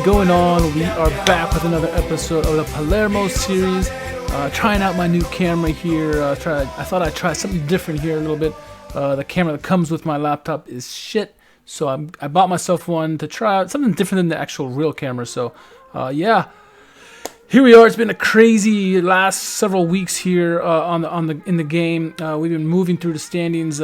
going on? We are back with another episode of the Palermo series. Trying out my new camera here. I thought I'd try something different here a little bit. The camera that comes with my laptop is shit, so I bought myself one to try out something different than the actual real camera. So, yeah, here we are. It's been a crazy last several weeks here in the game. We've been moving through the standings,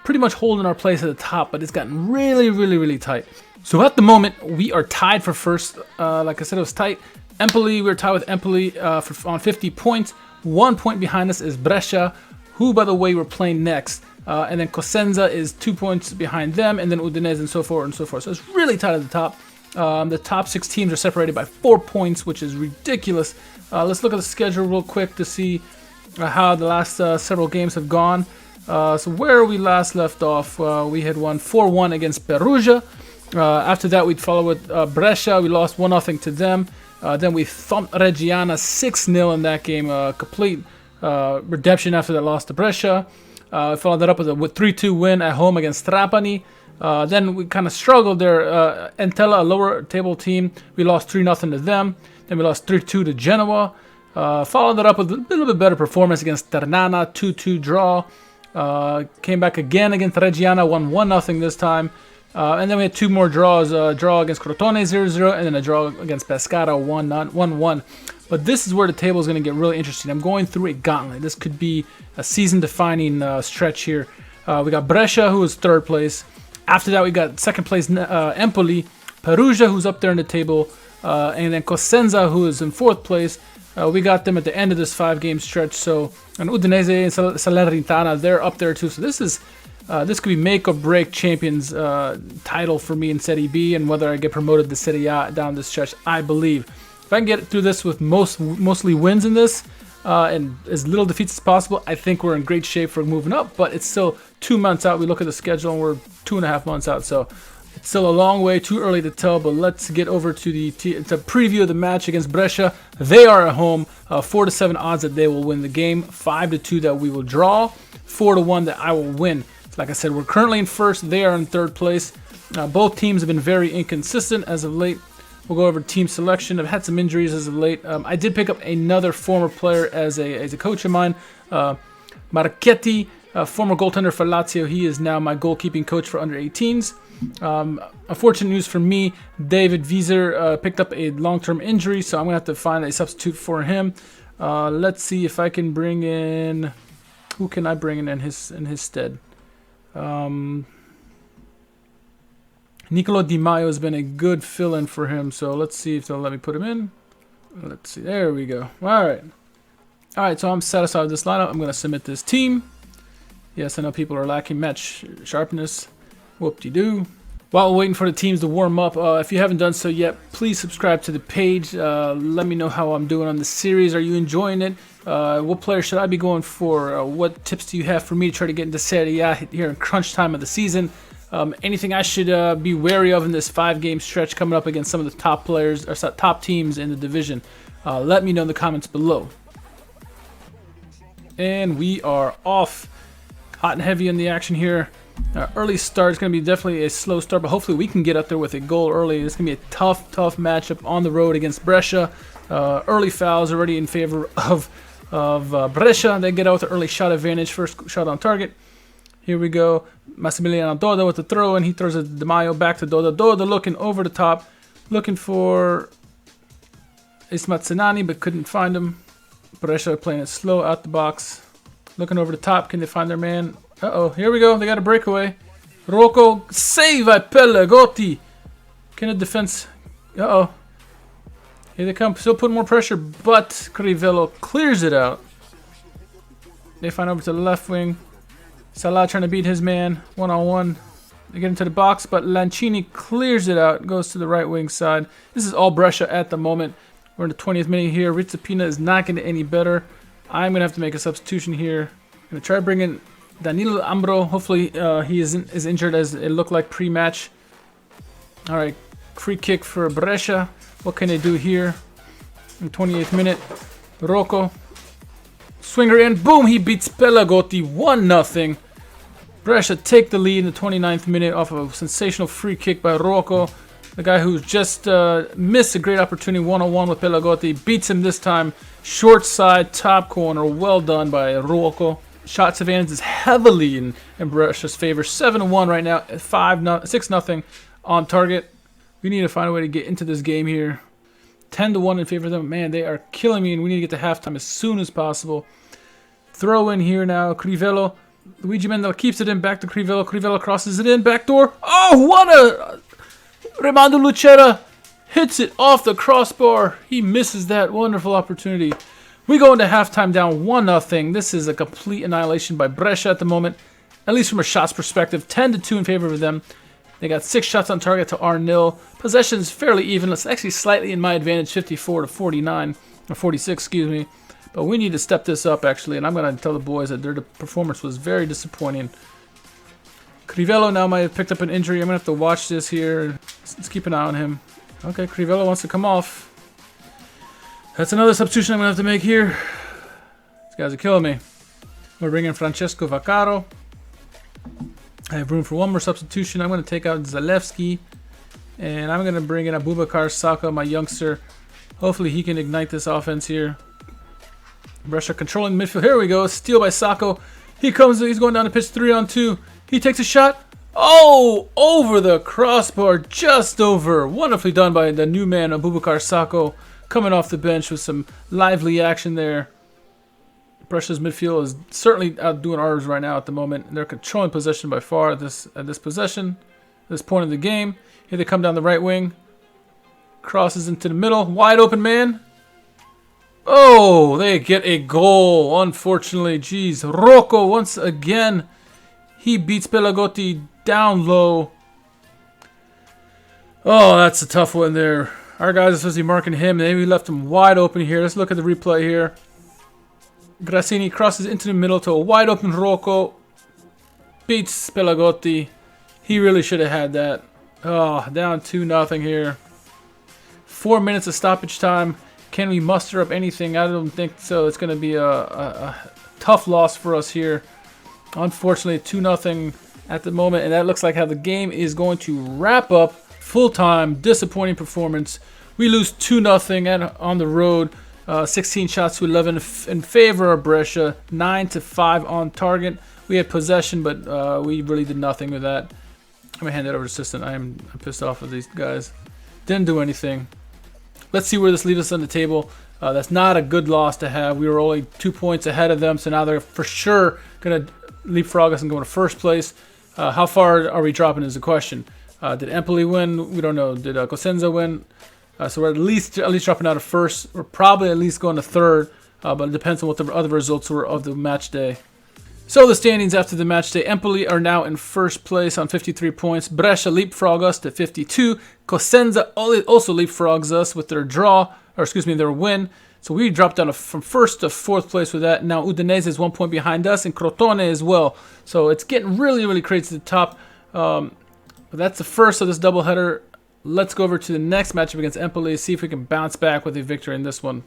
pretty much holding our place at the top, but it's gotten really, really, really tight. So at the moment, we are tied for first. Like I said, it was tight. Empoli, we're tied with Empoli on 50 points. 1 point behind us is Brescia, who, by the way, we're playing next. And then Cosenza is 2 points behind them, and then Udinese, and so forth and so forth. So it's really tight at the top. The top 6 teams are separated by 4 points, which is ridiculous. Let's look at the schedule real quick to see how the last several games have gone. So where we last left off, we had won 4-1 against Perugia. After that, we'd follow with Brescia. We lost 1-0 to them. Then we thumped Reggiana 6-0 in that game. Complete redemption after that loss to Brescia. We followed that up with a 3-2 win at home against Trapani. Then we kind of struggled there. Entella, a lower table team, we lost 3-0 to them. Then we lost 3-2 to Genoa. Followed that up with a little bit better performance against Ternana, 2-2 draw. Came back again against Reggiana, won 1-0 this time. And then we had 2 more draws, a draw against Crotone 0-0, and then a draw against Pescara 1-1. But this is where the table is going to get really interesting. I'm going through a gauntlet. This could be a season-defining stretch here. We got Brescia, who is 3rd place. After that, we got 2nd place Empoli, Perugia, who's up there in the table, and then Cosenza, who is in 4th place. We got them at the end of this 5-game stretch. So, and Udinese and Salernitana, they're up there too. So this could be make or break champions title for me in Serie B, and whether I get promoted to Serie A down this stretch, I believe. If I can get through this with mostly wins in this and as little defeats as possible, I think we're in great shape for moving up. But it's still 2 months out. We look at the schedule and we're 2.5 months out, so it's still a long way, too early to tell. But let's get over to the preview of the match against Brescia. They are at home. 4-7 odds that they will win the game. 5-2 that we will draw. 4-1 that I will win. Like I said, we're currently in 1st. They are in 3rd place. Both teams have been very inconsistent as of late. We'll go over team selection. I've had some injuries as of late. I did pick up another former player as a coach of mine, Marchetti, former goaltender for Lazio. He is now my goalkeeping coach for under 18s. Unfortunate news for me, David Wieser picked up a long-term injury, so I'm going to have to find a substitute for him. Let's see if I can bring in... Who can I bring in his stead? Nicolo Di Maio has been a good fill-in for him, so let's see if they'll let me put him in. Let's see, there we go. Alright, so I'm satisfied with this lineup. I'm going to submit this team. Yes, I know people are lacking match sharpness. Whoop-de-doo. While we're waiting for the teams to warm up, if you haven't done so yet, please subscribe to the page. Let me know how I'm doing on this series. Are you enjoying it? What player should I be going for? What tips do you have for me to try to get into Serie A here in crunch time of the season? Anything I should be wary of in this 5-game stretch coming up against some of the top players or top teams in the division? Let me know in the comments below. And we are off. Hot and heavy in the action here. Early start is going to be definitely a slow start, but hopefully we can get up there with a goal early. It's going to be a tough matchup on the road against Brescia. Early fouls already in favor of Brescia. They get out with an early shot advantage, first shot on target. Here we go. Massimiliano Doda with the throw, and he throws a Di Maio back to Doda. Doda looking over the top, looking for Ismat Senani, but couldn't find him. Brescia playing it slow out the box. Looking over the top, can they find their man? Uh-oh, here we go. They got a breakaway. Rocco, save by Pellegotti. Can the defense... Uh-oh. Here they come. Still putting more pressure, but Crivello clears it out. They find over to the left wing. Salah trying to beat his man. One-on-one. They get into the box, but Lancini clears it out. Goes to the right wing side. This is all Brescia at the moment. We're in the 20th minute here. Rizzapina is not getting any better. I'm going to have to make a substitution here. I'm going to try to bring in Danilo Ambro. Hopefully he isn't as injured as it looked like pre-match. Alright, free kick for Brescia. What can they do here? In the 28th minute, Rocco. Swinger in. Boom! He beats Pellegotti 1-0. Brescia take the lead in the 29th minute off of a sensational free kick by Rocco. The guy who just missed a great opportunity one-on-one with Pelagotti. Beats him this time. Short side, top corner. Well done by Rocco. Shots advantage is heavily in Brescia's favor. 7-1 right now. 6-0 on target. We need to find a way to get into this game here. 10-1 in favor of them. Man, they are killing me, and we need to get to halftime as soon as possible. Throw in here now. Crivello. Luigi Mendola keeps it in. Back to Crivello. Crivello crosses it in. Back door. Oh, what a... Raimondo Lucera hits it off the crossbar. He misses that wonderful opportunity. We go into halftime down 1-0. This is a complete annihilation by Brescia at the moment, at least from a shots perspective. 10-2 in favor of them. They got 6 shots on target to our 0. Possession's fairly even. It's actually slightly in my advantage, 54-49, or 46, excuse me. But we need to step this up, actually, and I'm going to tell the boys that their performance was very disappointing. Crivello now might have picked up an injury. I'm going to have to watch this here. Let's keep an eye on him. Okay, Crivello wants to come off. That's another substitution I'm going to have to make here. These guys are killing me. We're bringing Francesco Vaccaro. I have room for one more substitution. I'm going to take out Zalewski. And I'm going to bring in Abubakar Saka, my youngster. Hopefully he can ignite this offense here. Brescia controlling midfield. Here we go. Steal by Sacco. He comes. He's going down the pitch 3-on-2. He takes a shot. Oh, over the crossbar. Just over. Wonderfully done by the new man, Abubakar Sacco. Coming off the bench with some lively action there. Brescia's midfield is certainly outdoing ours right now at the moment. They're controlling possession by far at this point of the game. Here they come down the right wing. Crosses into the middle. Wide open man. Oh, they get a goal. Unfortunately, jeez. Rocco once again. He beats Pelagotti down low. Oh, that's a tough one there. Our guys are supposed to be marking him. Maybe we left him wide open here. Let's look at the replay here. Grassini crosses into the middle to a wide open Rocco. Beats Pelagotti. He really should have had that. Oh, down 2-0 here. 4 minutes of stoppage time. Can we muster up anything? I don't think so. It's going to be a tough loss for us here. Unfortunately, 2-0 at the moment. And that looks like how the game is going to wrap up. Full-time, disappointing performance. We lose 2-0 on the road. 16 shots to 11 in favor of Brescia. 9-5 on target. We had possession, but we really did nothing with that. I'm going to hand that over to assistant. I'm pissed off with these guys. Didn't do anything. Let's see where this leaves us on the table. That's not a good loss to have. We were only 2 points ahead of them, so now they're for sure going to leapfrog us and go into first place. How far are we dropping is the question. Did Empoli win? We don't know. Did Cosenza win? So we're at least dropping out of first. We're probably at least going to third, but it depends on what the other results were of the match day. So the standings after the match day, Empoli are now in first place on 53 points. Brescia leapfrog us to 52. Cosenza also leapfrogs us with their their win. So we dropped down from first to fourth place with that. Now Udinese is 1 point behind us, and Crotone as well. So it's getting really, really crazy to the top. But that's the first of this doubleheader. Let's go over to the next matchup against Empoli, see if we can bounce back with a victory in this one.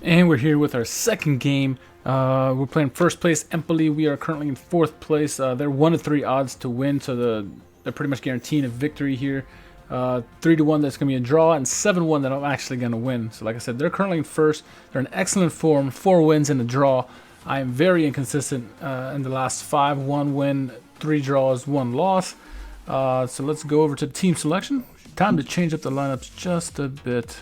And we're here with our second game. We're playing first place Empoli. We are currently in fourth place. They're 1-3 odds to win, so they're pretty much guaranteeing a victory here. 3-1 that's going to be a draw, and 7-1 that I'm actually going to win. So like I said, they're currently in first. They're in excellent form, 4 wins and a draw. I am very inconsistent in the last 5, 1 win, 3 draws, 1 loss. So let's go over to the team selection. Time to change up the lineups just a bit.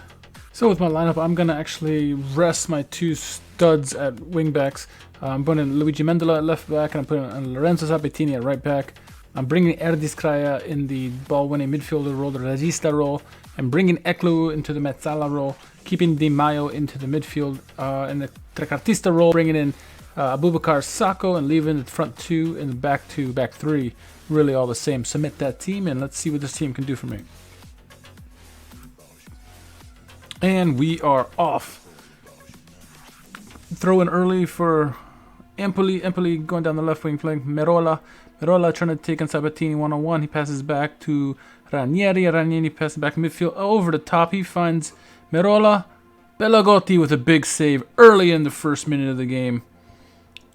So with my lineup, I'm going to actually rest my 2 studs at wingbacks. I'm putting Luigi Mendola at left back, and I'm putting Lorenzo Sabatini at right back. I'm bringing Erdis Kraja in the ball-winning midfielder role, the regista role. I'm bringing Eklu into the mezzala role, keeping Di Maio into the midfield in the trequartista role, bringing in Abubakar Sacco and leaving the front 2 and the back 2, back 3. Really all the same. Submit that team, and let's see what this team can do for me. And we are off. Throw in early for Empoli. Empoli going down the left wing, playing Merola. Merola trying to take on Sabatini one-on-one. He passes back to Ranieri. Ranieri passes back midfield. Over the top, he finds Merola. Pelagotti with a big save early in the first minute of the game.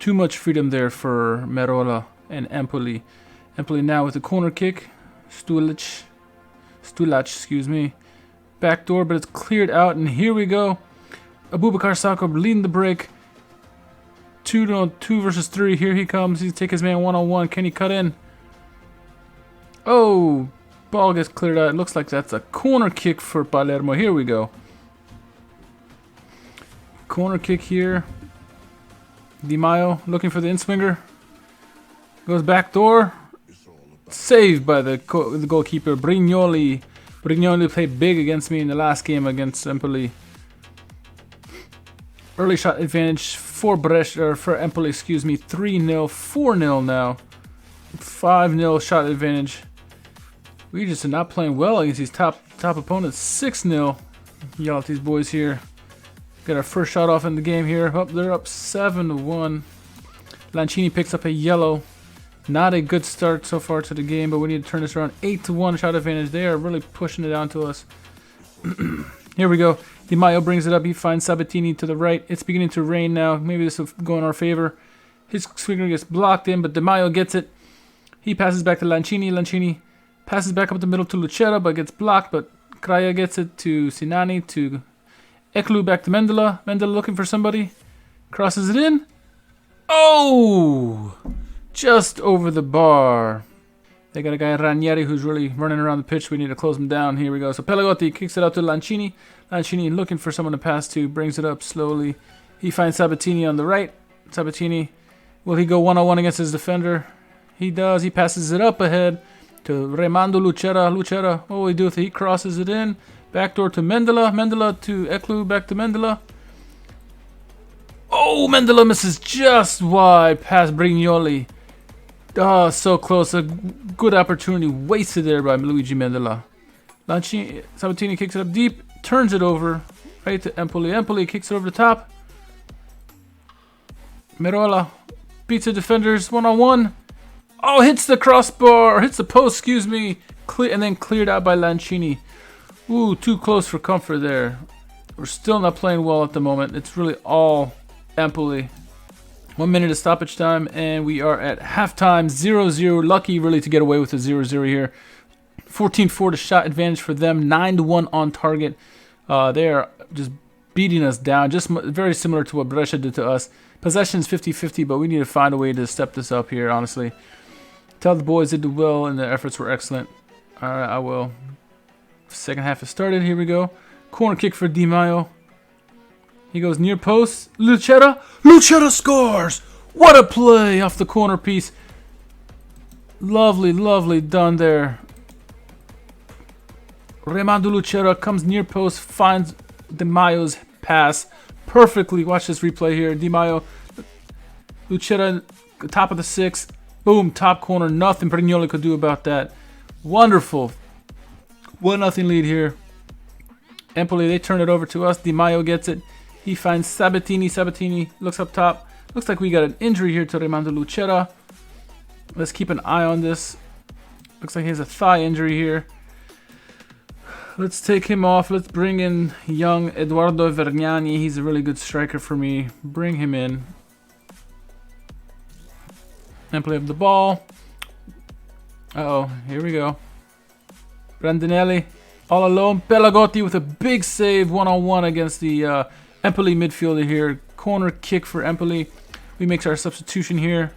Too much freedom there for Merola and Empoli. Empoli now with a corner kick. Stulic Stulac, excuse me. Backdoor, but it's cleared out, and here we go. Abubakar Sako leading the break. 2 versus 3. Here he comes. He's take his man 1-on-1. Can he cut in? Oh, ball gets cleared out. It looks like that's a corner kick for Palermo. Here we go. Corner kick here. Di Maio looking for the in-swinger. Goes back door. Saved by the goalkeeper, Brignoli. Brignoli played big against me in the last game against Empoli. Early shot advantage for for Empoli, excuse me. 3-0, 4-0 now. 5-0 shot advantage. We just are not playing well against these top opponents. 6-0. Yell at these boys here. Got our first shot off in the game here. Oh, they're up 7-1. Lancini picks up a yellow. Not a good start so far to the game, but we need to turn this around. 8-1 shot advantage. They are really pushing it down to us. Here we go. Di Maio brings it up. He finds Sabatini to the right. It's beginning to rain now. Maybe this will go in our favor. His swinger gets blocked in, but Di Maio gets it. He passes back to Lancini. Lancini passes back up the middle to Lucera, but gets blocked. But Kraja gets it to Sinani, to Eklu, back to Mendela. Mendela looking for somebody. Crosses it in. Oh! Just over the bar. They got a guy, Ranieri, who's really running around the pitch. We need to close him down. Here we go. So Pelagotti kicks it out to Lancini. Lancini looking for someone to pass to. Brings it up slowly. He finds Sabatini on the right. Sabatini, will he go 1-on-1 against his defender? He does. He passes it up ahead to Remando Lucera. Lucera, what will he do with it? He crosses it in. Backdoor to Mendela. Mendela to Eklu. Back to Mendela. Oh, Mendela misses just wide past Brignoli. Oh, so close. A good opportunity wasted there by Luigi Mendela. Sabatini kicks it up deep, turns it over right to Empoli. Empoli kicks it over the top. Merola beats the defenders 1-on-1. Oh, hits the crossbar, hits the post, excuse me. And then cleared out by Lancini. Ooh, too close for comfort there. We're still not playing well at the moment. It's really all Empoli. 1 minute of stoppage time, and we are at halftime, 0-0. Lucky, really, to get away with a 0-0 here. 14-4 to shot advantage for them, 9-1 on target. They are just beating us down, just very similar to what Brescia did to us. Possession's 50-50, but we need to find a way to step this up here, honestly. Tell the boys they did well, and their efforts were excellent. All right, I will. Second half has started. Here we go. Corner kick for Di Maio. He goes near post. Lucera. Lucera scores! What a play off the corner piece. Lovely, lovely done there. Remando Lucera comes near post, finds Di Maio's pass perfectly. Watch this replay here. Di Maio. Lucera, top of the 6. Boom, top corner. Nothing Brignoli could do about that. Wonderful. 1-0 lead here. Empoli, they turn it over to us. Di Maio gets it. He finds Sabatini. Sabatini looks up top. Looks like we got an injury here to Remando Lucera. Let's keep an eye on this. Looks like he has a thigh injury here. Let's take him off. Let's bring in young Eduardo Vergnani. He's a really good striker for me. Bring him in. Empoli have the ball. Uh-oh, here we go. Brandinelli all alone. Pelagotti with a big save 1-on-1 against the Empoli midfielder here. Corner kick for Empoli. We make our substitution here.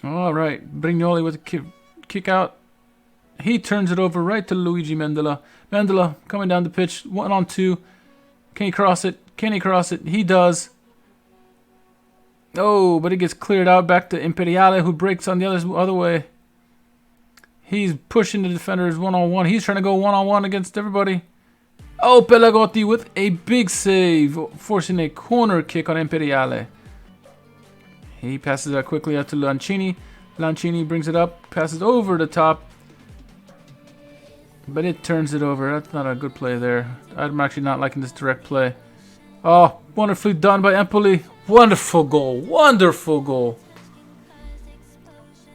All right, Brignoli with a kick out. He turns it over right to Luigi Mendela. Mendela coming down the pitch, 1-on-2. Can he cross it? Can he cross it? He does. Oh, but it gets cleared out back to Imperiale, who breaks on the other way. He's pushing the defenders 1-on-1. He's trying to go 1-on-1 against everybody. Oh, Pelagotti with a big save, forcing a corner kick on Imperiale. He passes that quickly out to Lancini. Lancini brings it up, passes over the top. But it turns it over. That's not a good play there. I'm actually not liking this direct play. Oh, wonderfully done by Empoli. Wonderful goal. Wonderful goal.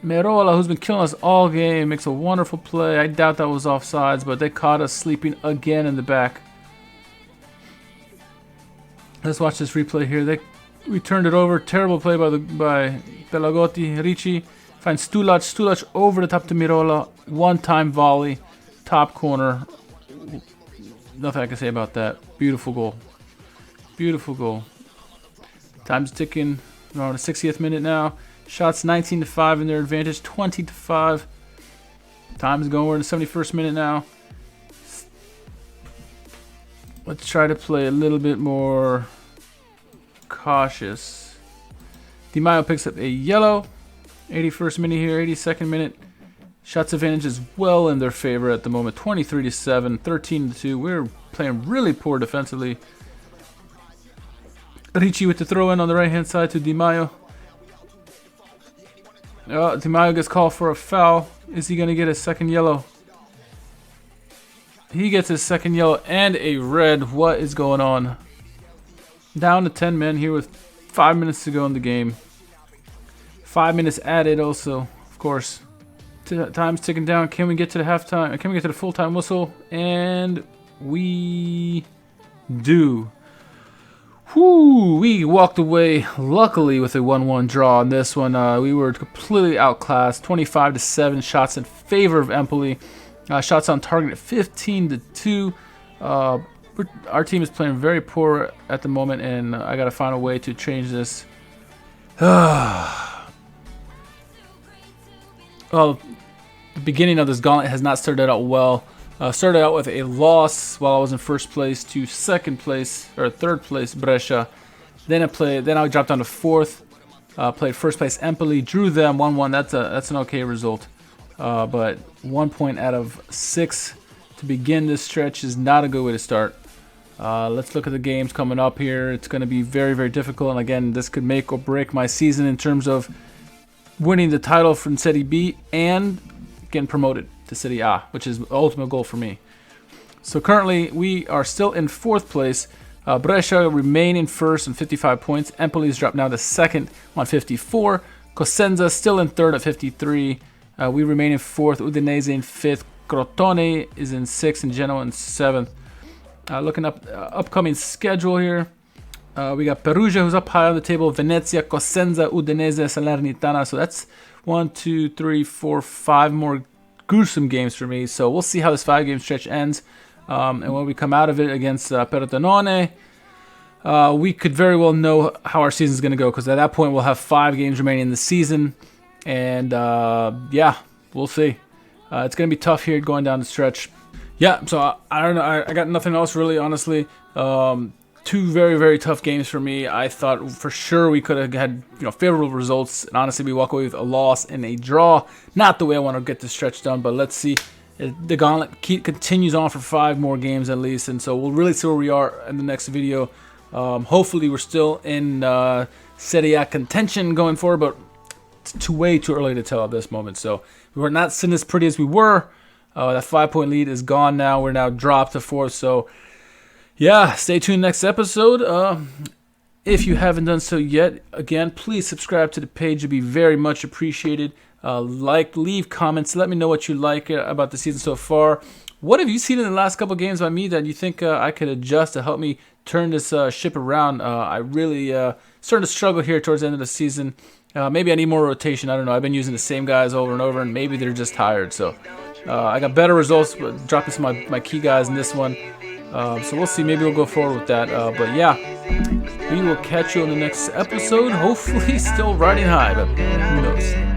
Merola, who's been killing us all game, makes a wonderful play. I doubt that was offsides, but they caught us sleeping again in the back. Let's watch this replay here. We turned it over. Terrible play by Pelagotti. Ricci finds Stulac. Stulac over the top to Merola. One-time volley. top corner. Nothing I can say about that. Beautiful goal. Beautiful goal. Time's ticking. We're on the 60th minute now. Shots 19-5 in their advantage. 20-5. Time's going. We're in the 71st minute now. Let's try to play a little bit more cautious. Di Maio picks up a yellow. 81st minute here. 82nd minute. Shots advantage is well in their favor at the moment. 23-7, 13-2. We're playing really poor defensively. Ricci with the throw in on the right hand side to Di Maio. Di Maio gets called for a foul. Is he going to get a second yellow? He gets his second yellow and a red. What is going on? Down to 10 men here with 5 minutes to go in the game. 5 minutes added also, of course. Time's ticking down. Can we get to the halftime? Can we get to the full-time whistle? And we do. Whoo! We walked away, luckily, with a 1-1 draw on this one. We were completely outclassed. 25-7 shots in favor of Empoli. Shots on target at 15-2. Our team is playing very poor at the moment, and I got to find a way to change this. Well, the beginning of this gauntlet has not started out well. Started out with a loss while I was in first place to second place or third place Brescia. Then I dropped down to fourth. Played first place Empoli, drew them 1-1. That's an okay result. But 1 point out of 6 to begin this stretch is not a good way to start. Let's look at the games coming up here. It's going to be very, very difficult. And again, this could make or break my season in terms of winning the title from Serie B and getting promoted to Serie A, which is the ultimate goal for me. So currently, we are still in fourth place. Brescia remain in first on 55 points. Empoli's dropped now to second on 54. Cosenza still in third at 53. We remain in fourth. Udinese in fifth. Crotone is in sixth, and Genoa in seventh. Looking up upcoming schedule here. We got Perugia, who's up high on the table. Venezia, Cosenza, Udinese, Salernitana. So that's 1, 2, 3, 4, 5 more gruesome games for me. So we'll see how this 5-game stretch ends. And when we come out of it against Pordenone, we could very well know how our season's going to go, because at that point we'll have 5 games remaining in the season. And yeah, we'll see. It's going to be tough here going down the stretch. Yeah, so I don't know. I got nothing else really, honestly. 2 very, very tough games for me. I thought for sure we could have had favorable results, and honestly we walk away with a loss and a draw. Not the way I want to get this stretch done, but let's see. The gauntlet continues on for 5 more games at least, and so we'll really see where we are in the next video. Hopefully we're still in Serie A contention going forward, but it's way too early to tell at this moment. So we're not sitting as pretty as we were. That 5-point lead is gone now. We're now dropped to 4th, so yeah, stay tuned next episode. If you haven't done so yet, again, please subscribe to the page. It'd be very much appreciated. Leave comments. Let me know what you like about the season so far. What have you seen in the last couple games by me that you think I could adjust to help me turn this ship around? I really starting to struggle here towards the end of the season. Maybe I need more rotation. I don't know. I've been using the same guys over and over, and maybe they're just tired. So I got better results dropping some of my key guys in this one. So we'll see. Maybe we'll go forward with that. But yeah, we will catch you on the next episode. Hopefully still riding high, but who knows.